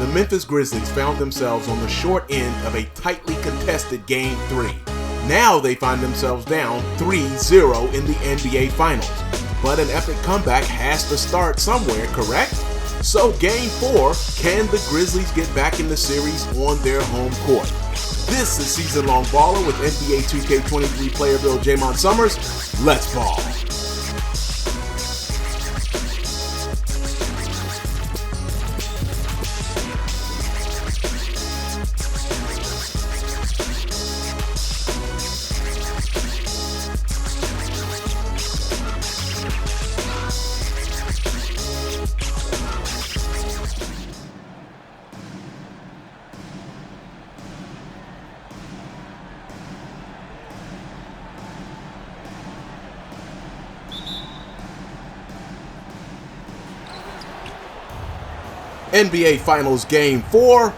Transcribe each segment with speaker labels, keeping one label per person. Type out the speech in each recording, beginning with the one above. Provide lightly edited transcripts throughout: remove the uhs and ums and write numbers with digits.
Speaker 1: the Memphis Grizzlies found themselves on the short end of a tightly contested Game 3. Now they find themselves down 3-0 in the NBA Finals. But an epic comeback has to start somewhere, correct? So Game 4, can the Grizzlies get back in the series on their home court? This is Season Long Baller with NBA 2K23 player build Jaymont Summerz. Let's ball. NBA Finals Game 4,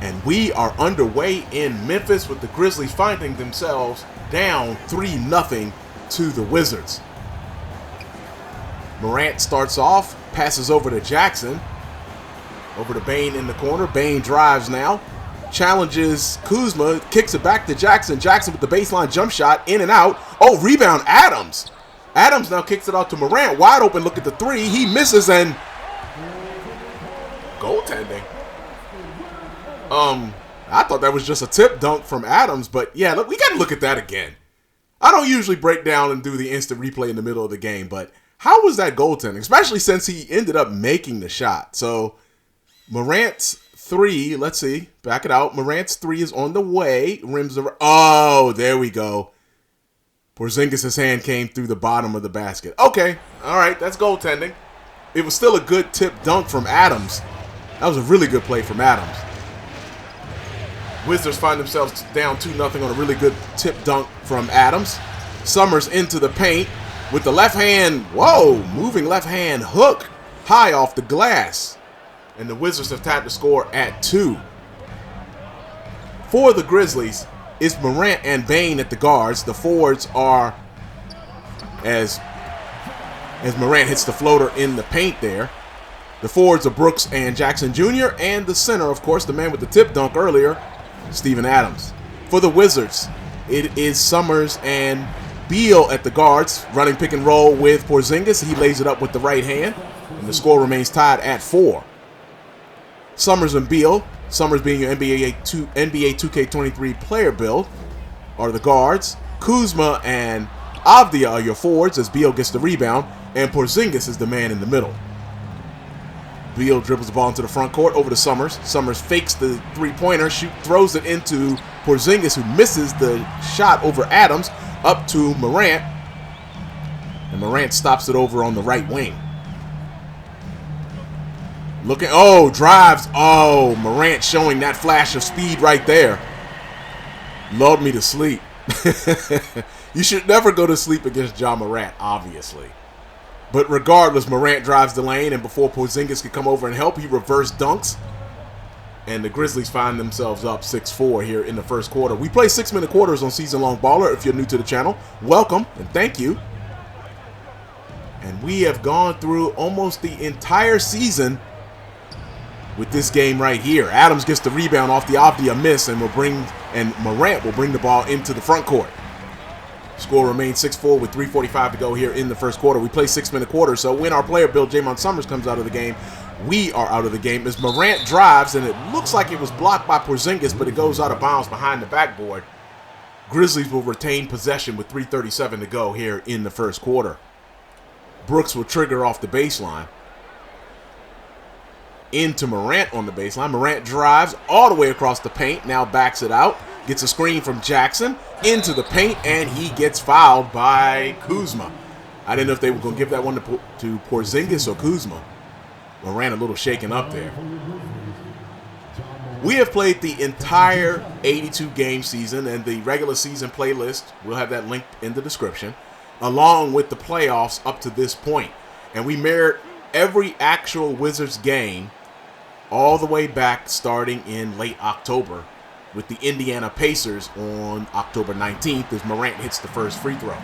Speaker 1: and we are underway in Memphis with the Grizzlies finding themselves down 3-0 to the Wizards. Morant starts off, passes over to Jackson, over to Bane in the corner. Bane drives now, challenges Kuzma, kicks it back to Jackson. Jackson with the baseline jump shot, in and out. Oh, rebound, Adams. Adams now kicks it out to Morant, wide open, look at the three. He misses and goaltending. I thought that was just a tip dunk from Adams, but yeah, look, we got to look at that again. I don't usually break down and do the instant replay in the middle of the game, but how was that goaltending? Especially since he ended up making the shot. So Morant's three, let's see, back it out. Morant's three is on the way. Rims around. Oh, there we go. Porzingis' hand came through the bottom of the basket. Okay, all right, that's goaltending. It was still a good tip dunk from Adams. That was a really good play from Adams. Wizards find themselves down 2-0 on a really good tip dunk from Adams. Summerz into the paint with the left hand, whoa, moving left hand hook high off the glass. And the Wizards have tied the score at 2. For the Grizzlies, it's Morant and Bane at the guards. The forwards are, as Morant hits the floater in the paint there, the forwards are Brooks and Jackson Jr., and the center, of course, the man with the tip dunk earlier, Steven Adams. For the Wizards, it is Summerz and Beal at the guards, running pick and roll with Porzingis. He lays it up with the right hand, and the score remains tied at 4. Summerz and Beal, Summerz being your NBA 2K23 player build, are the guards. Kuzma and Avdia are your forwards as Beal gets the rebound, and Porzingis is the man in the middle. Beal dribbles the ball into the front court over to Summerz. Summerz fakes the three-pointer, throws it into Porzingis, who misses the shot over Adams, up to Morant. And Morant stops it over on the right wing. Drives. Oh, Morant showing that flash of speed right there. Lulled me to sleep. You should never go to sleep against Ja Morant, obviously. But regardless, Morant drives the lane, and before Porzingis could come over and help, he reverse dunks. And the Grizzlies find themselves up 6-4 here in the first quarter. We play 6-minute quarters on Season Long Baller. If you're new to the channel, welcome and thank you. And we have gone through almost the entire season with this game right here. Adams gets the rebound off the Avdia miss, and Morant will bring the ball into the front court. Score remains 6-4 with 3:45 to go here in the first quarter. We play 6-minute quarters, so when our player build Jaymont Summerz comes out of the game, we are out of the game as Morant drives, and it looks like it was blocked by Porzingis, but it goes out of bounds behind the backboard. Grizzlies will retain possession with 3:37 to go here in the first quarter. Brooks will trigger off the baseline. Into Morant on the baseline. Morant drives all the way across the paint, now backs it out. Gets a screen from Jackson into the paint, and he gets fouled by Kuzma. I didn't know if they were going to give that one to Porzingis or Kuzma. Morant a little shaken up there. We have played the entire 82-game season, and the regular season playlist, we'll have that linked in the description, along with the playoffs up to this point. And we mirrored every actual Wizards game all the way back starting in late October with the Indiana Pacers on October 19th as Morant hits the first free throw.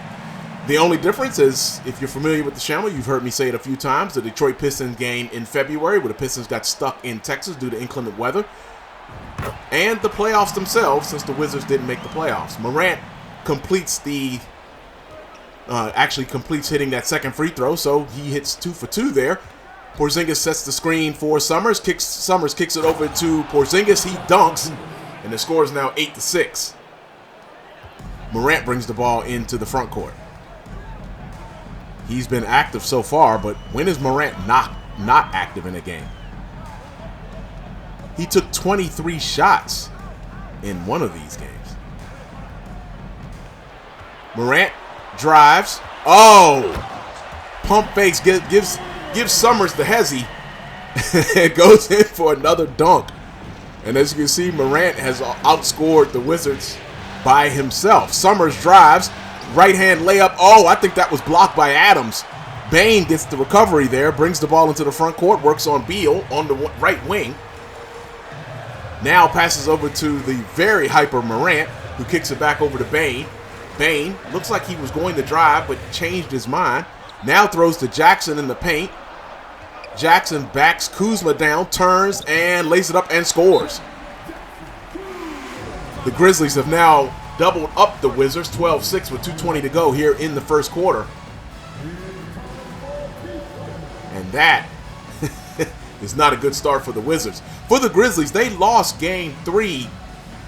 Speaker 1: The only difference is, if you're familiar with the channel, you've heard me say it a few times, the Detroit Pistons game in February where the Pistons got stuck in Texas due to inclement weather, and the playoffs themselves since the Wizards didn't make the playoffs. Morant completes actually completes hitting that second free throw, so he hits 2 for 2 there. Porzingis sets the screen for Summerz. Summerz kicks it over to Porzingis. He dunks, and the score is now 8-6. Morant brings the ball into the front court. He's been active so far, but when is Morant not active in a game? He took 23 shots in one of these games. Morant drives. Oh! Pump fakes, gives Summerz the hezzy. It goes in for another dunk. And as you can see, Morant has outscored the Wizards by himself. Summerz drives. Right-hand layup. Oh, I think that was blocked by Adams. Bane gets the recovery there, brings the ball into the front court, works on Beal on the right wing. Now passes over to the very hyper Morant, who kicks it back over to Bane. Bane looks like he was going to drive, but changed his mind. Now throws to Jackson in the paint. Jackson backs Kuzma down, turns, and lays it up and scores. The Grizzlies have now doubled up the Wizards, 12-6 with 2:20 to go here in the first quarter. And that is not a good start for the Wizards. For the Grizzlies, they lost game 3,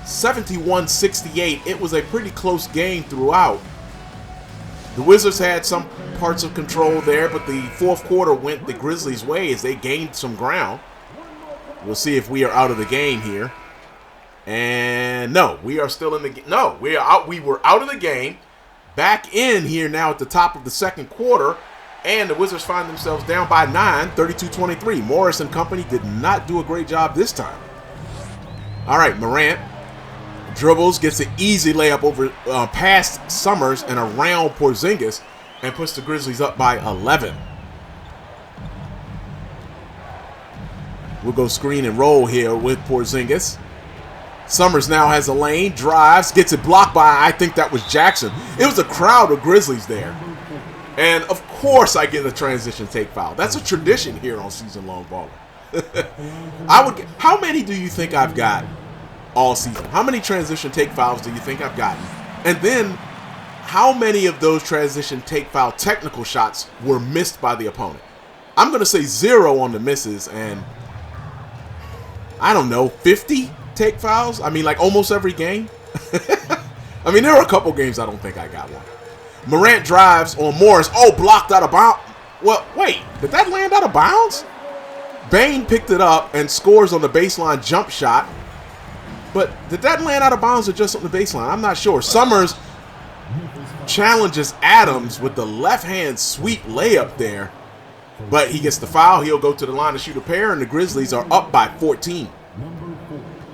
Speaker 1: 71-68. It was a pretty close game throughout. The Wizards had some parts of control there, but the fourth quarter went the Grizzlies' way as they gained some ground. We'll see if we are out of the game here. And no, we are still in the game. No, we are out. We were out of the game. Back in here now at the top of the second quarter. And the Wizards find themselves down by 9, 32-23. Morris and company did not do a great job this time. All right, Morant dribbles, gets an easy layup over past Summerz and around Porzingis and puts the Grizzlies up by 11. We'll go screen and roll here with Porzingis. Summerz now has a lane, drives, gets it blocked by, I think that was Jackson. It was a crowd of Grizzlies there. And of course I get a transition take foul. That's a tradition here on Season Long Baller. How many do you think I've got all season? How many transition take fouls do you think I've gotten? And then how many of those transition take foul technical shots were missed by the opponent? I'm going to say 0 on the misses and I don't know, 50 take fouls? I mean, like almost every game. I mean, there are a couple games I don't think I got one. Morant drives on Morris. Oh, blocked out of bounds. Well, wait, did that land out of bounds? Bane picked it up and scores on the baseline jump shot. But did that land out of bounds or just on the baseline? I'm not sure. Summerz challenges Adams with the left-hand sweep layup there. But he gets the foul. He'll go to the line to shoot a pair, and the Grizzlies are up by 14.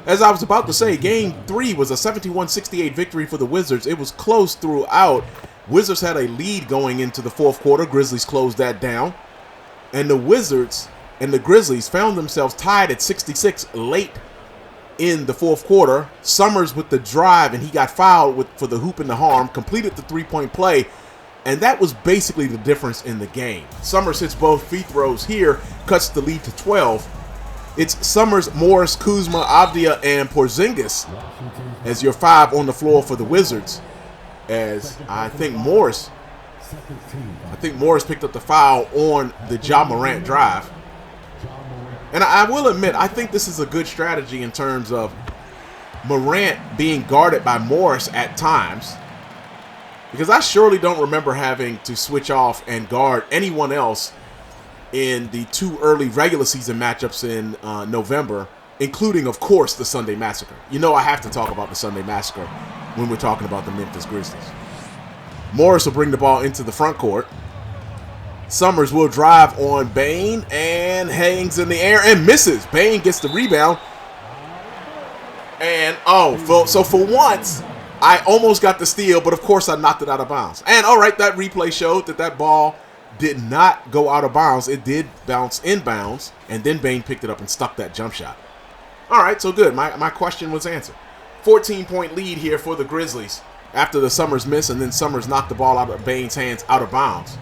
Speaker 1: As I was about to say, Game 3 was a 71-68 victory for the Wizards. It was close throughout. Wizards had a lead going into the fourth quarter. Grizzlies closed that down. And the Wizards and the Grizzlies found themselves tied at 66 late in the fourth quarter. Summerz with the drive, and he got fouled for the hoop and the harm, completed the three-point play, and that was basically the difference in the game. Summerz hits both free throws here, cuts the lead to 12. It's Summerz, Morris, Kuzma, Avdia, and Porzingis as your 5 on the floor for the Wizards. As I think Morris picked up the foul on the Ja Morant drive. And I will admit, I think this is a good strategy in terms of Morant being guarded by Morris at times. Because I surely don't remember having to switch off and guard anyone else in the 2 early regular season matchups in November, including, of course, the Sunday Massacre. You know I have to talk about the Sunday Massacre when we're talking about the Memphis Grizzlies. Morris will bring the ball into the front court. Summerz will drive on Bane and hangs in the air and misses. Bane gets the rebound. And, so for once, I almost got the steal, but of course I knocked it out of bounds. And, all right, that replay showed that ball did not go out of bounds. It did bounce inbounds, and then Bane picked it up and stuck that jump shot. All right, so good. My question was answered. 14-point lead here for the Grizzlies. after the Summerz miss, and then Summerz knocked the ball out of Bane's hands out of bounds.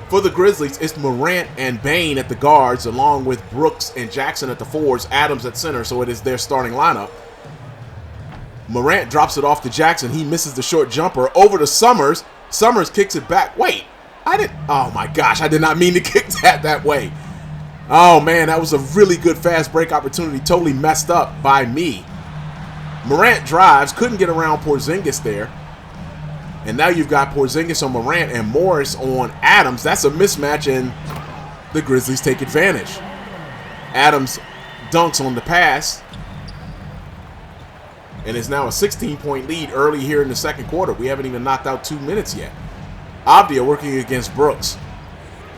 Speaker 1: For the Grizzlies, it's Morant and Bane at the guards, along with Brooks and Jackson at the fours, Adams at center, so it is their starting lineup. Morant drops it off to Jackson. He misses the short jumper. Over to Summerz. Summerz kicks it back. Wait, oh my gosh, I did not mean to kick that way. Oh man, that was a really good fast break opportunity, totally messed up by me. Morant drives, couldn't get around Porzingis there. And now you've got Porzingis on Morant and Morris on Adams. That's a mismatch, and the Grizzlies take advantage. Adams dunks on the pass. And it's now a 16-point lead early here in the second quarter. We haven't even knocked out 2 minutes yet. Avdia working against Brooks.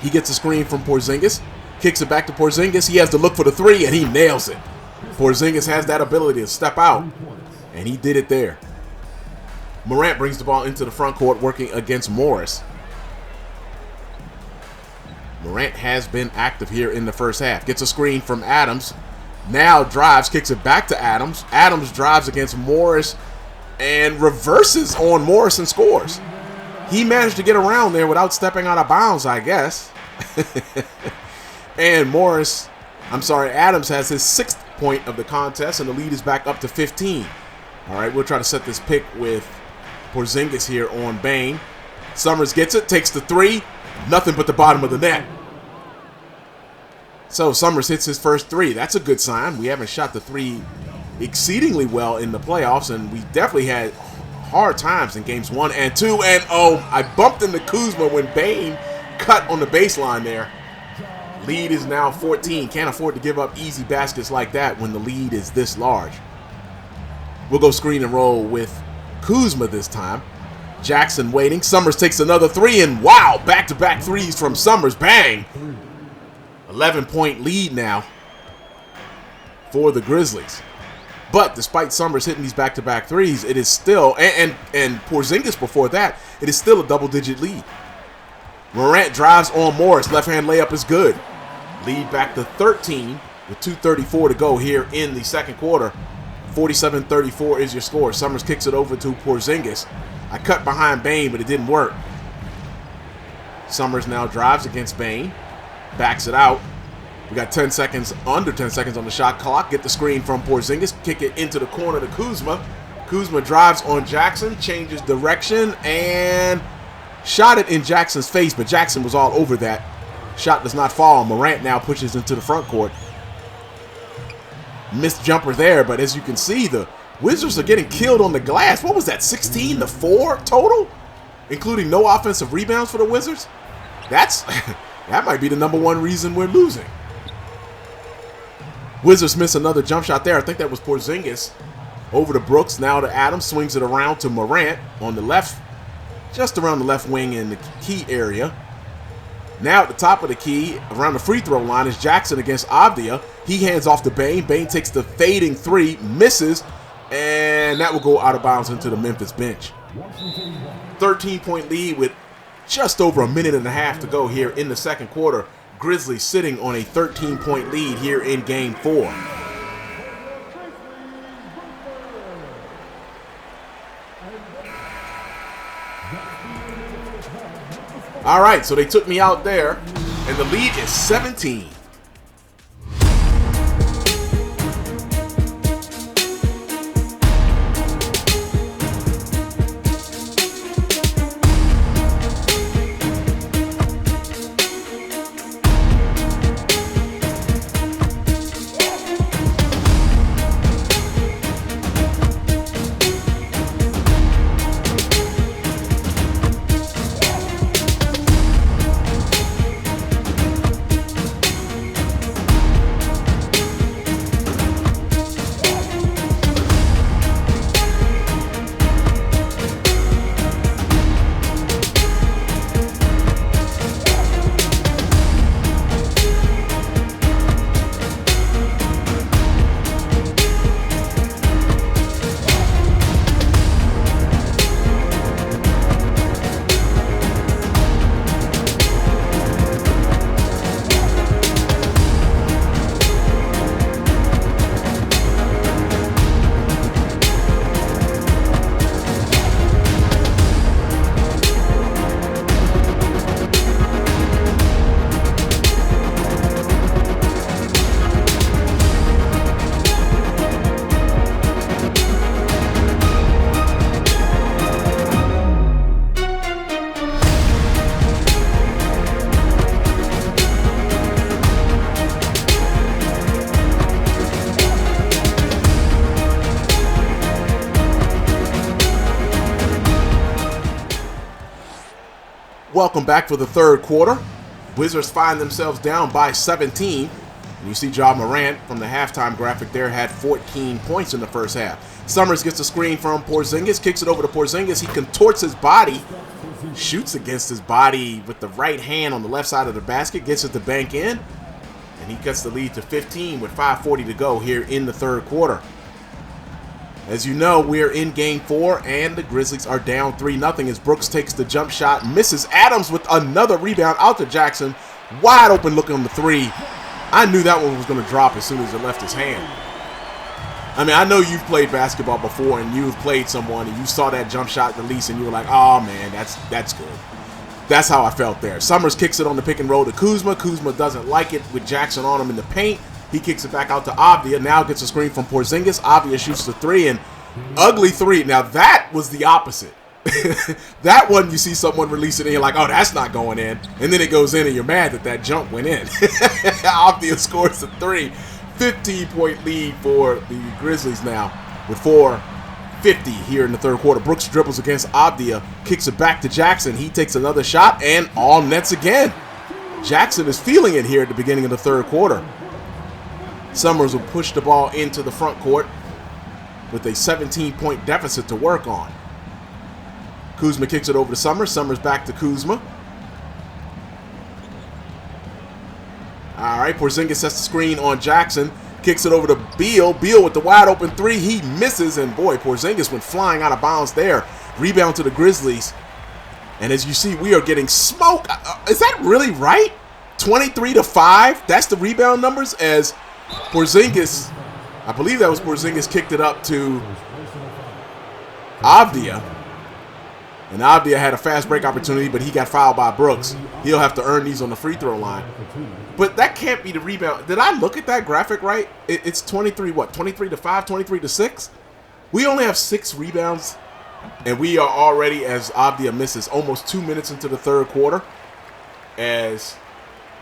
Speaker 1: He gets a screen from Porzingis. Kicks it back to Porzingis. He has to look for the three, and he nails it. Porzingis has that ability to step out, and he did it there. Morant brings the ball into the front court working against Morris. Morant has been active here in the first half. Gets a screen from Adams. Now drives, kicks it back to Adams. Adams drives against Morris and reverses on Morris and scores. He managed to get around there without stepping out of bounds, I guess. And Adams has his 6th point of the contest, and the lead is back up to 15. All right, we'll try to set this pick with Porzingis here on Bane. Summerz gets it, takes the three. Nothing but the bottom of the net. So Summerz hits his first three. That's a good sign. We haven't shot the three exceedingly well in the playoffs, and we definitely had hard times in games 1 and 2. And oh, I bumped into Kuzma when Bane cut on the baseline there. Lead is now 14. Can't afford to give up easy baskets like that when the lead is this large. We'll go screen and roll with Kuzma this time. Jackson waiting. Summerz takes another three, and wow, back-to-back threes from Summerz. Bang! 11-point lead now for the Grizzlies. But despite Summerz hitting these back-to-back threes, it is still, and Porzingis before that, it is still a double-digit lead. Morant drives on Morris. Left-hand layup is good. Lead back to 13 with 2:34 to go here in the second quarter. 47-34 is your score. Summerz kicks it over to Porzingis. I cut behind Bane, but it didn't work. Summerz now drives against Bane. Backs it out. We got under 10 seconds on the shot clock. Get the screen from Porzingis. Kick it into the corner to Kuzma. Kuzma drives on Jackson. Changes direction and shot it in Jackson's face, but Jackson was all over that. Shot does not fall. Morant now pushes into the front court. Missed jumper there, but as you can see, the Wizards are getting killed on the glass. What was that, 16-4 total? Including no offensive rebounds for the Wizards? That might be the #1 reason we're losing. Wizards miss another jump shot there. I think that was Porzingis. Over to Brooks, now to Adams. Swings it around to Morant on the left, just around the left wing in the key area. Now at the top of the key, around the free throw line, is Jackson against Avdia. He hands off to Bane. Bane takes the fading three, misses, and that will go out of bounds into the Memphis bench. 13-point lead with just over a minute and a half to go here in the second quarter. Grizzlies sitting on a 13-point lead here in Game 4. All right, so they took me out there, and the lead is 17. welcome back for the third quarter. Wizards find themselves down by 17. And you see Ja Morant from the halftime graphic there had 14 points in the first half. Summerz gets a screen from Porzingis, kicks it over to Porzingis. He contorts his body, shoots against his body with the right hand on the left side of the basket, gets it to bank in, and he cuts the lead to 15 with 5:40 to go here in the third quarter. As you know, we're in game 4, and the Grizzlies are down 3-0 as Brooks takes the jump shot, misses. Adams with another rebound out to Jackson. Wide open looking on the 3. I knew that one was going to drop as soon as it left his hand. I mean, I know you've played basketball before, and you've played someone, and you saw that jump shot release, and you were like, oh, man, that's good. That's how I felt there. Summerz kicks it on the pick and roll to Kuzma. Kuzma doesn't like it with Jackson on him in the paint. He kicks it back out to Avdija. Now gets a screen from Porzingis. Avdija shoots the 3, and ugly 3. Now, that was the opposite. That one, you see someone release it, and you're like, oh, that's not going in. And then it goes in, and you're mad that that jump went in. Avdija scores the 3. 15-point lead for the Grizzlies now with 4:50 here in the third quarter. Brooks dribbles against Avdija, kicks it back to Jackson. He takes another shot, and all nets again. Jackson is feeling it here at the beginning of the third quarter. Summerz will push the ball into the front court with a 17-point deficit to work on. Kuzma kicks it over to Summerz. Summerz back to Kuzma. All right, Porzingis sets the screen on Jackson. Kicks it over to Beal. Beal with the wide open 3. He misses, and boy, Porzingis went flying out of bounds there. Rebound to the Grizzlies. And as you see, we are getting smoked. Is that really right? 23-5. That's the rebound numbers as Porzingis, I believe that was Porzingis, kicked it up to Avdija. And Avdija had a fast break opportunity, but he got fouled by Brooks. He'll have to earn these on the free throw line. But that can't be the rebound. Did I look at that graphic right? It's 23, what? 23-5, 23-6? We only have 6 rebounds, and we are already, as Avdija misses, almost 2 minutes into the third quarter, as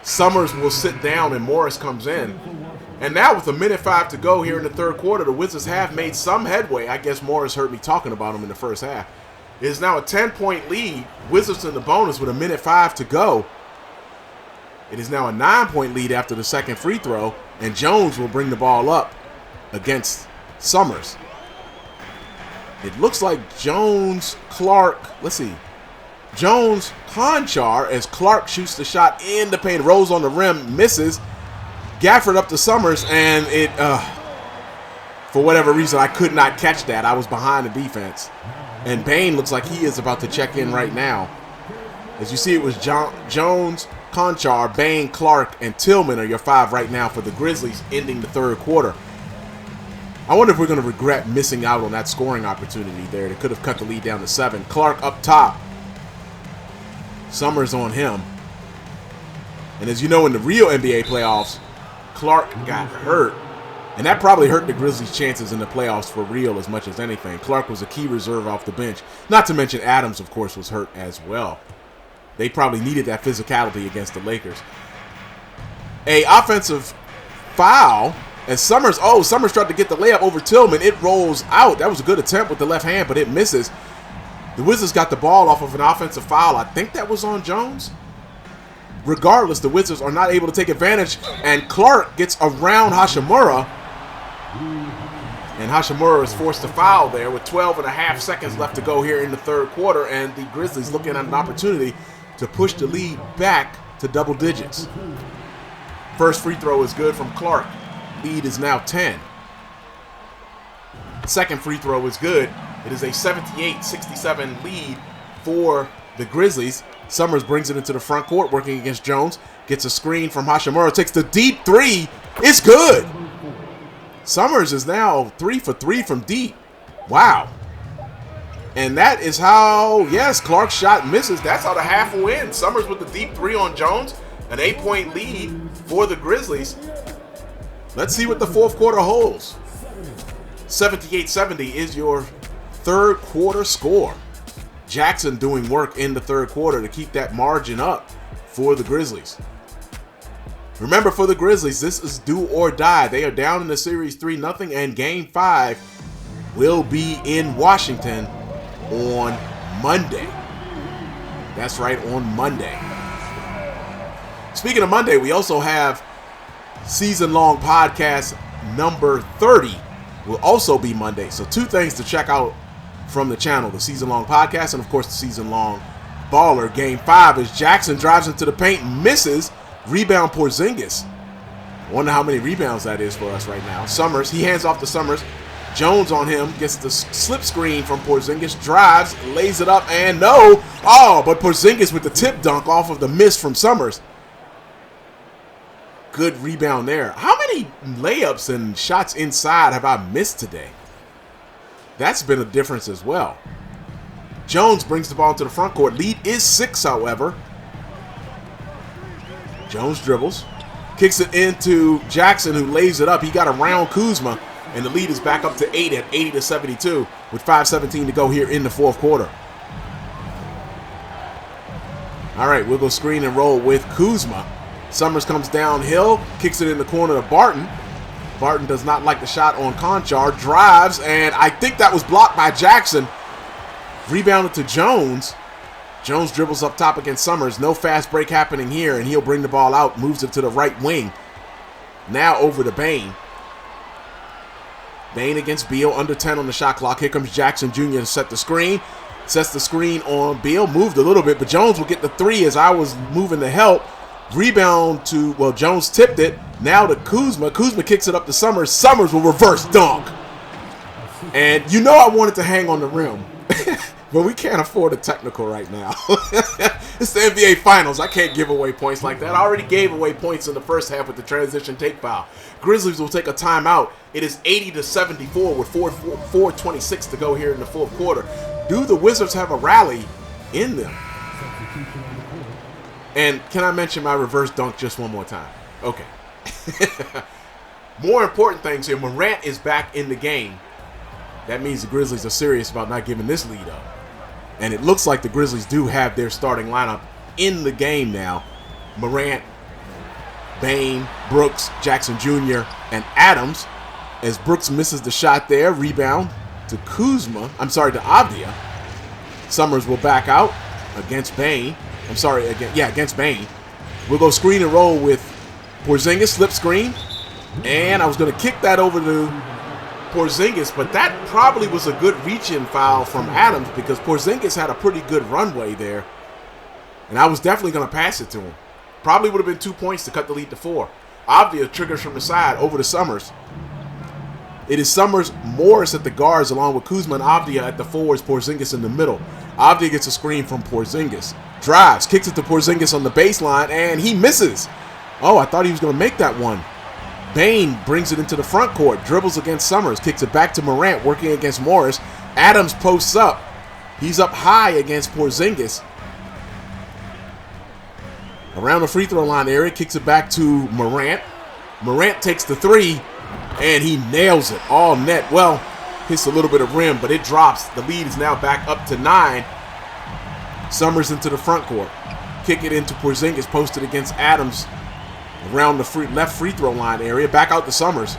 Speaker 1: Summerz will sit down and Morris comes in. And now with 1:05 to go here in the third quarter, the Wizards have made some headway. I guess Morris heard me talking about him in the first half. It is now a 10-point lead. Wizards in the bonus with 1:05 to go. It is now a 9-point lead after the second free throw, and Jones will bring the ball up against Summerz. It looks like Jones, Clark, let's see. Jones, Conchar, as Clark shoots the shot in the paint, rolls on the rim, misses. Gafford up to Summerz, and it, for whatever reason, I could not catch that. I was behind the defense. And Bane looks like he is about to check in right now. As you see, it was Jones, Conchar, Bane, Clark, and Tillman are your 5 right now for the Grizzlies, ending the third quarter. I wonder if we're going to regret missing out on that scoring opportunity there. They could have cut the lead down to 7. Clark up top. Summerz on him. And as you know, in the real NBA playoffs, Clark got hurt. And that probably hurt the Grizzlies' chances in the playoffs for real as much as anything. Clark was a key reserve off the bench. Not to mention Adams, of course, was hurt as well. They probably needed that physicality against the Lakers. A offensive foul as Summerz tried to get the layup over Tillman. It rolls out. That was a good attempt with the left hand, but it misses. The Wizards got the ball off of an offensive foul. I think that was on Jones. Regardless, the Wizards are not able to take advantage, and Clark gets around Hachimura. And Hachimura is forced to foul there with 12.5 seconds left to go here in the third quarter, and the Grizzlies looking at an opportunity to push the lead back to double digits. First free throw is good from Clark. Lead is now 10. Second free throw is good. It is a 78-67 lead for the Grizzlies. Summerz brings it into the front court, working against Jones. Gets a screen from Hachimura, takes the deep 3. It's good. Summerz is now 3 for 3 from deep. Wow. And that is how, yes, Clark's shot misses. That's how the half will end. Summerz with the deep 3 on Jones. An 8-point lead for the Grizzlies. Let's see what the fourth quarter holds. 78-70 is your third quarter score. Jackson doing work in the third quarter to keep that margin up for the Grizzlies. Remember, for the Grizzlies, this is do or die. They are down in the series 3-0, and Game 5 will be in Washington on Monday. That's right, on Monday. Speaking of Monday, we also have season-long podcast number 30 will also be Monday. So 2 things to check out from the channel, the season-long podcast and, of course, the season-long baller. Game 5 is Jackson drives into the paint, misses, rebound Porzingis. Wonder how many rebounds that is for us right now. Summerz, he hands off to Summerz. Jones on him, gets the slip screen from Porzingis, drives, lays it up, and no. Oh, but Porzingis with the tip dunk off of the miss from Summerz. Good rebound there. How many layups and shots inside have I missed today? That's been a difference as well. Jones brings the ball to the front court. Lead is 6, however. Jones dribbles. Kicks it into Jackson, who lays it up. He got around Kuzma, and the lead is back up to 8 at 80-72 with 5:17 to go here in the fourth quarter. All right, we'll go screen and roll with Kuzma. Summerz comes downhill, kicks it in the corner to Barton. Barton does not like the shot on Conchar, drives, and I think that was blocked by Jackson. Rebounded to Jones. Jones dribbles up top against Summerz. No fast break happening here, and he'll bring the ball out, moves it to the right wing. Now over to Bane. Bane against Beal, under 10 on the shot clock. Here comes Jackson Jr. to set the screen. Sets the screen on Beal, moved a little bit, but Jones will get the 3 as I was moving to help. Rebound to, well, Jones tipped it. Now to Kuzma. Kuzma kicks it up to Summerz. Summerz will reverse dunk. And you know I wanted to hang on the rim. But we can't afford a technical right now. It's the NBA Finals. I can't give away points like that. I already gave away points in the first half with the transition take foul. Grizzlies will take a timeout. It is 80-74 with 4:26 to go here in the fourth quarter. Do the Wizards have a rally in them? And can I mention my reverse dunk just one more time? Okay. More important things here. Morant is back in the game. That means the Grizzlies are serious about not giving this lead up. And it looks like the Grizzlies do have their starting lineup in the game now. Morant, Bane, Brooks, Jackson Jr., and Adams. As Brooks misses the shot there, rebound to Kuzma. I'm sorry, to Avdia. Summerz will back out against Bane. Against Bane. We'll go screen and roll with Porzingis, slip screen. And I was going to kick that over to Porzingis, but that probably was a good reach-in foul from Adams because Porzingis had a pretty good runway there. And I was definitely going to pass it to him. Probably would have been 2 points to cut the lead to 4. Avdia triggers from the side over to Summerz. It is Summerz, Morris at the guards along with Kuzma and Avdia at the forwards, Porzingis in the middle. Avdia gets a screen from Porzingis. Drives, kicks it to Porzingis on the baseline, and he misses. Oh, I thought he was going to make that one. Bane brings it into the front court, dribbles against Summerz, kicks it back to Morant, working against Morris. Adams posts up. He's up high against Porzingis. Around the free throw line area, kicks it back to Morant. Morant takes the 3, and he nails it. All net. Well, hits a little bit of rim, but it drops. The lead is now back up to 9. Summerz into the front court. Kick it into Porzingis, posted against Adams. Around the left free throw line area. Back out to Summerz.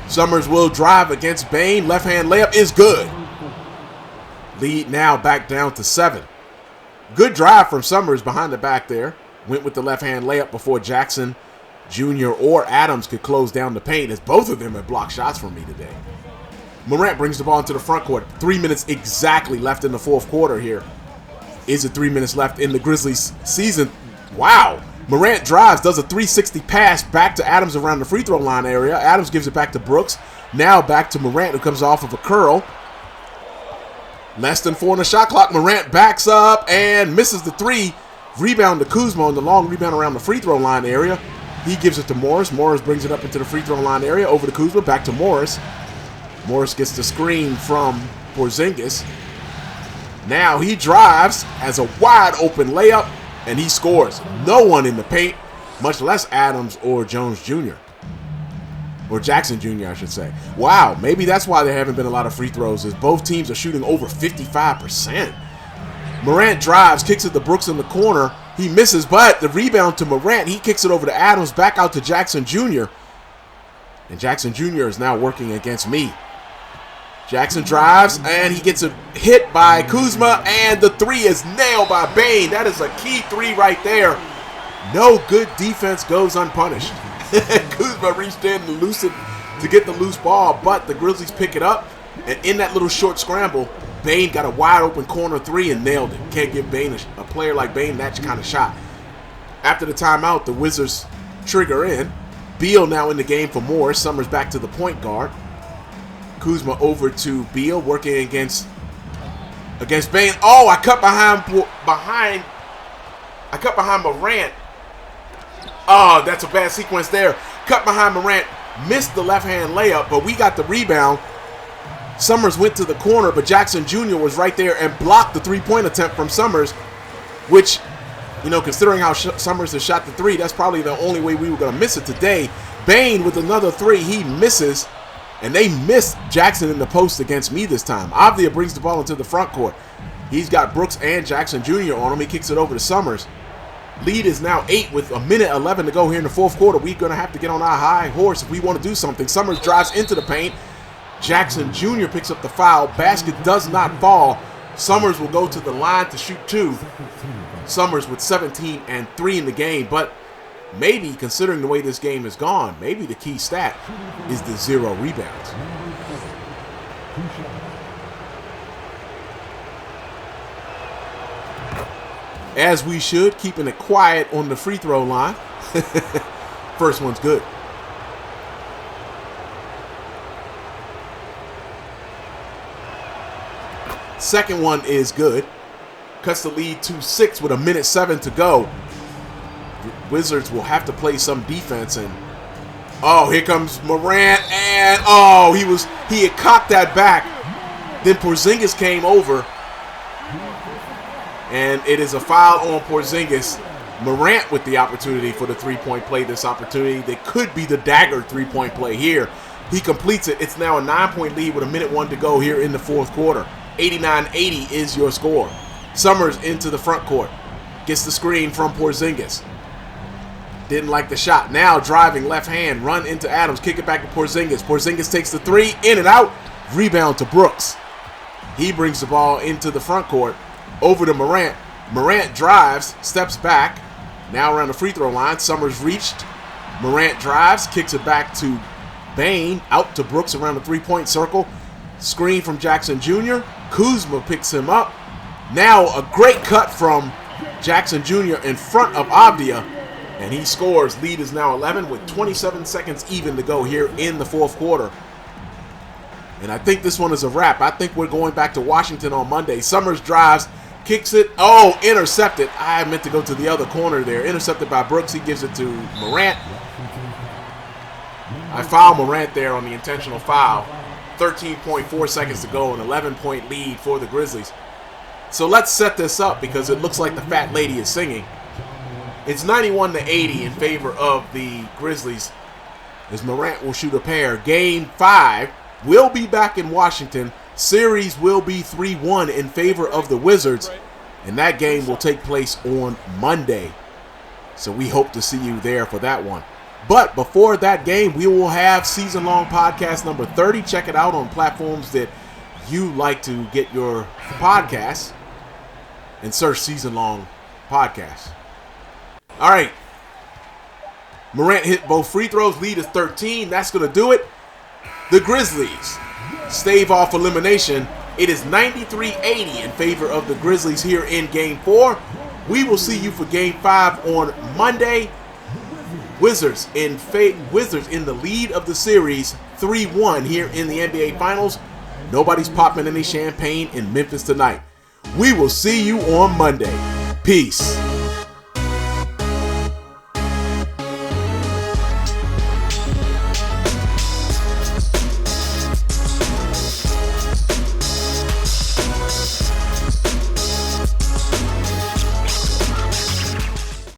Speaker 1: Summerz will drive against Bane. Left hand layup is good. Lead now back down to 7. Good drive from Summerz behind the back there. Went with the left hand layup before Jackson Jr. or Adams could close down the paint, as both of them have blocked shots from me today. Morant brings the ball into the front court. 3 minutes exactly left in the fourth quarter here. Is it 3 minutes left in the Grizzlies season? Wow. Morant drives, does a 360 pass back to Adams around the free throw line area. Adams gives it back to Brooks. Now back to Morant, who comes off of a curl. Less than 4 on the shot clock. Morant backs up and misses the 3. Rebound to Kuzma on the long rebound around the free throw line area. He gives it to Morris. Morris brings it up into the free throw line area. Over to Kuzma, back to Morris. Morris gets the screen from Porzingis. Now he drives, has a wide open layup, and he scores. No one in the paint, much less Adams or Jones Jr. Or Jackson Jr., I should say. Wow, maybe that's why there haven't been a lot of free throws, is both teams are shooting over 55%. Morant drives, kicks it to Brooks in the corner. He misses, but the rebound to Morant. He kicks it over to Adams, back out to Jackson Jr. And Jackson Jr. is now working against me. Jackson drives, and he gets a hit by Kuzma, and the three is nailed by Bane. That is a key three right there. No good defense goes unpunished. Kuzma reached in to get the loose ball, but the Grizzlies pick it up, and in that little short scramble, Bane got a wide open corner three and nailed it. Can't give Bane a player like Bane that kind of shot. After the timeout, the Wizards trigger in. Beal now in the game for more. Summerz back to the point guard. Kuzma over to Beal, working against Bane. Oh, I cut behind Morant. Oh, that's a bad sequence there. Cut behind Morant, missed the left-hand layup, but we got the rebound. Summerz went to the corner, but Jackson Jr. was right there and blocked the three-point attempt from Summerz, which, you know, considering how Summerz has shot the three, that's probably the only way we were going to miss it today. Bane with another three, he misses. And they missed Jackson in the post against me this time. Avdia brings the ball into the front court. He's got Brooks and Jackson Jr. on him. He kicks it over to Summerz. Lead is now 8 with 1:11 to go here in the fourth quarter. We're going to have to get on our high horse if we want to do something. Summerz drives into the paint. Jackson Jr. picks up the foul. Basket does not fall. Summerz will go to the line to shoot two. Summerz with 17 and 3 in the game, but maybe, considering the way this game has gone, maybe the key stat is the 0 rebounds. As we should, keeping it quiet on the free throw line. First one's good. Second one is good. Cuts the lead to 6 with 1:07 to go. Wizards will have to play some defense, and oh, here comes Morant, and oh, he had cocked that back. Then Porzingis came over, and it is a foul on Porzingis. Morant with the opportunity for the three-point play. This opportunity that could be the dagger three-point play here. He completes it. It's now a 9-point lead with 1:01 to go here in the fourth quarter. 89-80 is your score. Summerz into the front court. Gets the screen from Porzingis. Didn't like the shot. Now driving left hand, run into Adams, kick it back to Porzingis. Porzingis takes the three, in and out. Rebound to Brooks. He brings the ball into the front court, over to Morant. Morant drives, steps back. Now around the free throw line. Summerz reached. Morant drives, kicks it back to Bane, out to Brooks around the three-point circle. Screen from Jackson Jr. Kuzma picks him up. Now a great cut from Jackson Jr. in front of Avdia. And he scores. Lead is now 11 with 27 seconds even to go here in the fourth quarter. And I think this one is a wrap. I think we're going back to Washington on Monday. Summerz drives, kicks it. Oh, intercepted. I meant to go to the other corner there. Intercepted by Brooks. He gives it to Morant. I fouled Morant there on the intentional foul. 13.4 seconds to go, an 11-point lead for the Grizzlies. So let's set this up because it looks like the fat lady is singing. It's 91-80 in favor of the Grizzlies as Morant will shoot a pair. Game 5 will be back in Washington. Series will be 3-1 in favor of the Wizards, and that game will take place on Monday. So we hope to see you there for that one. But before that game, we will have Season Long Podcast number 30. Check it out on platforms that you like to get your podcasts and search Season Long Podcast. All right. Morant hit both free throws. Lead is 13. That's going to do it. The Grizzlies stave off elimination. It is 93-80 in favor of the Grizzlies here in Game 4. We will see you for Game 5 on Monday. Wizards in the lead of the series, 3-1 here in the NBA Finals. Nobody's popping any champagne in Memphis tonight. We will see you on Monday. Peace.